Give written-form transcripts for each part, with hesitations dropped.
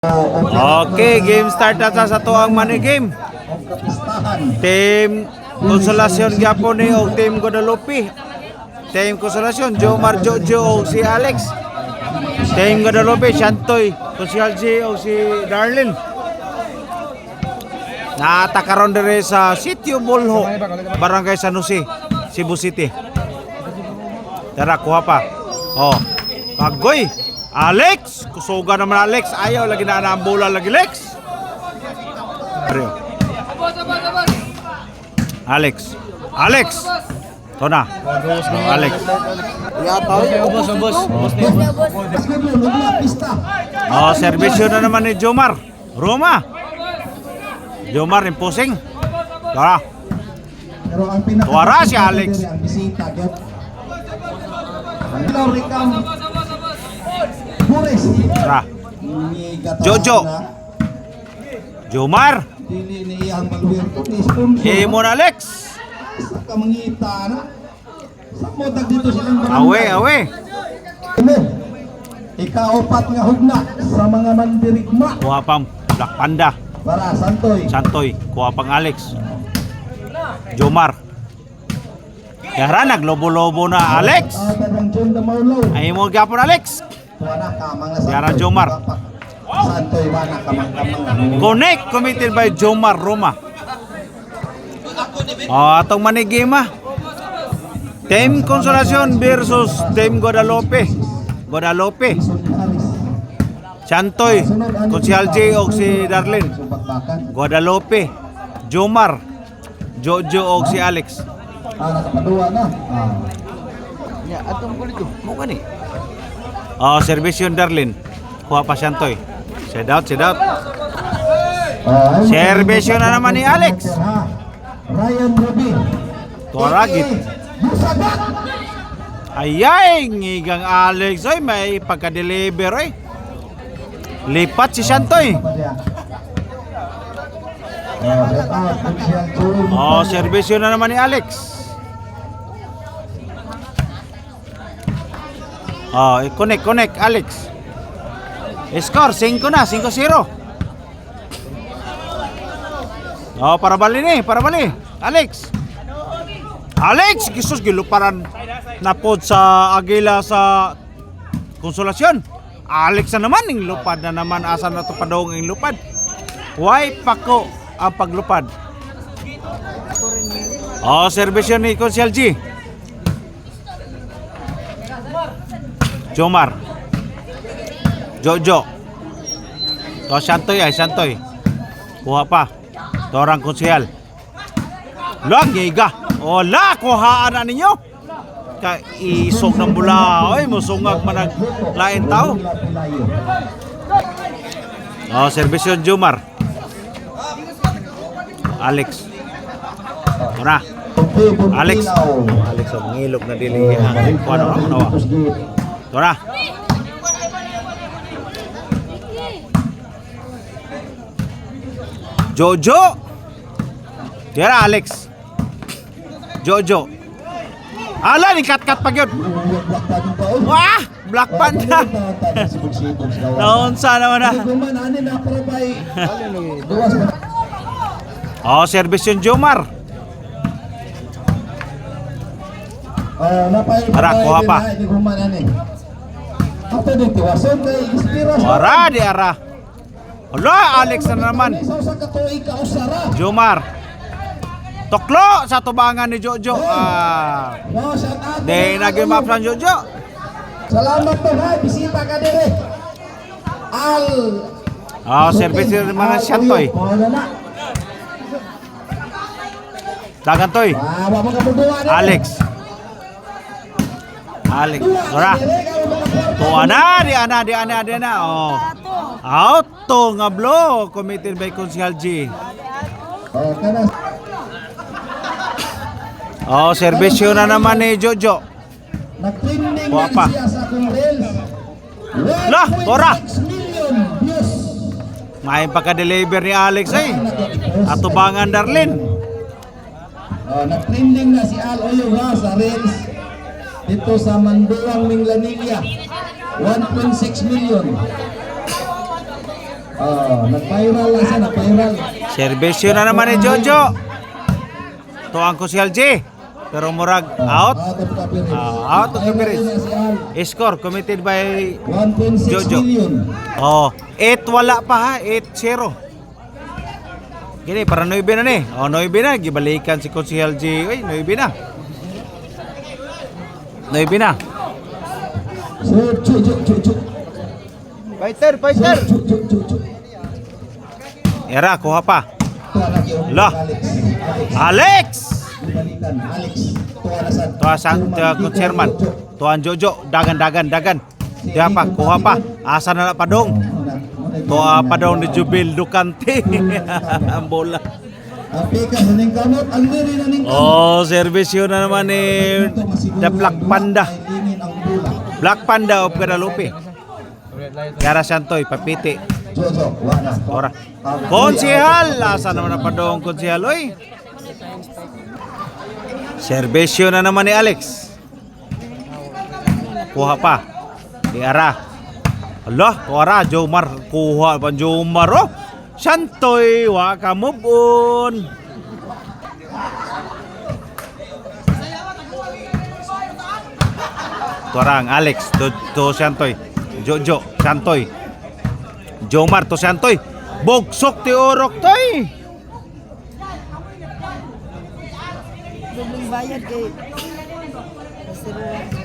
Okay, game start na sa tuang money game. Team Consolacion gyapon ni og Team Guadalupe. Team Consolacion Jomar Jojo og si Alex. Team Guadalupe Shantoy, Consihal G og si Darlene. Naatakaron dire sa Sitio Bolho, Barangay San Jose, Cebu City. Tara, kuha pa. Oh, pagoy. Alex, kusuga naman Alex. Ayaw lagi na ang bola lagi Lex. Alex. Ito na. Alex. Oh, servisyo na naman ni Jomar. Roma. Jomar imposing. Tara. Tuwara si Alex. Tara. Jojo. Jomar. Imon Alex. Awe. Ikaapat nga hugna sa mga mandirigma. Kuha pang Black Panda. Para Santoy. Kuha pang Alex. Jomar. Kaya naglobo-lobo na Alex. Ay mo gapon Alex. Yara Jomar. Connect committed by Jomar Roma. Atong manigima. Team Consolacion versus Team Guadalupe. Santoy, Consihal J og si Darlene. Guadalupe, Jomar, Jojo og si Alex. Nakapadua na. Ya, atong kulito. Mo gani. Servisyon Darlene. Kuha pa Santoy. Set out. Servisyon na naman ni Alex. Ryan Rubin. Tuaragit. Ayay, ngigang Alex. Oy, may pagka-deliver oy. Lipat si Santoy. Servisyon na naman ni Alex. Connect Alex. Score 5 na, 5-0. Para bali. Alex, kisus giluparan napod sa Agila sa Consolacion. Alex na naman ing lupad na naman asa na to padong ing lupad. Why pako ang paglupad? Servisyon ni Consihal G. Jomar. Jojo. Santoy. Kuha pa. Torang Consihal. Giga. Ola, kuhaan na ninyo. Isog ng bula. Oy, musungag manag lain tao. Servisyon Jomar. Alex. Ora. Alex ang ngilog na dili ang kuano nawa. Tora. Jojo. Tira Alex. Jojo. Ala ni kat pag yun. Wah, Black Panda. Naunsa naman na. Servisyon Jomar. Tara, kuha pa. Ora di ara. Hala, Alex na naman. Jomar. Toklo sa tubangan ni Jojo. Di nag-map sa Jojo. Salamat to ha, bisita ka dire. Service ng mga Santoy. Dagantoy. Alex. Ora. Tuwa na, di ana. Auto nga blow committed by Consihal G. Servisyo na naman ni Jojo. Kuha pa. Lah, ora. May pagka-deliver ni Alex ay. Atubangan Darlene. Nag-trending na si Al Oyoga sa Reels dito sa Manduang Minglanilla. 1.6 million. Nag-viral lang siya, nag-viral. Servisyo na naman ni Jojo. Tuang ko si LG. Pero murag out. Out of copyright. Out of copyright. Nag-viral na si Score committed by Al. 1.6 Jojo. million. Oh, 8 wala pa ha, 8-0. Gini, para 9 na ni. Oh, 9 na. Gibalikan si Coach LG. Uy, 9 na. 9 na. Sir, chu. Fighter. Chu. Era, kuha pa. Tuwa lagi yung Lah. Alex! Balikan, Alex. Tuwa na sa. Tuwa sang Coach Sherman. Tuan Jojo, dagan. Dia pa, kuha pa. Asa na padong. Tuwa padong ni Jubil Ducante. Ang bola. Ang pika sa ning kamot, ang diri na ning Oh, servisyo na naman ni The Black Panda. Black Panda of Guadalupe. Yara Santoy, papiti. Jojo, wala. Ora. Konsehal, asa naman na padong konsehal, oy. Servisyo na naman ni Alex. Kuha pa. Di ara. Allah, kuha Jomar. Kuha pa Jomar, oh. Santoy, wa ka move on. Tuarang Alex to Santoy. Jojo Santoy. Jomar to Santoy. Bogsok ti orok toy. Dobleng bayad kay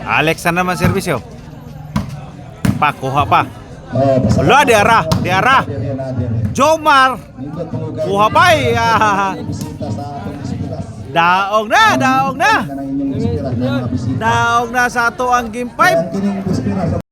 Alex na naman servisyo. Kuha pa. Oh, Wala, di ara. Jomar. Kuha pa eh. Bisita sa atong bisita. Daog na. Kanang inyong bisita na mga bisita. Daog na sa ato ang game 5. Ang kining bisita sa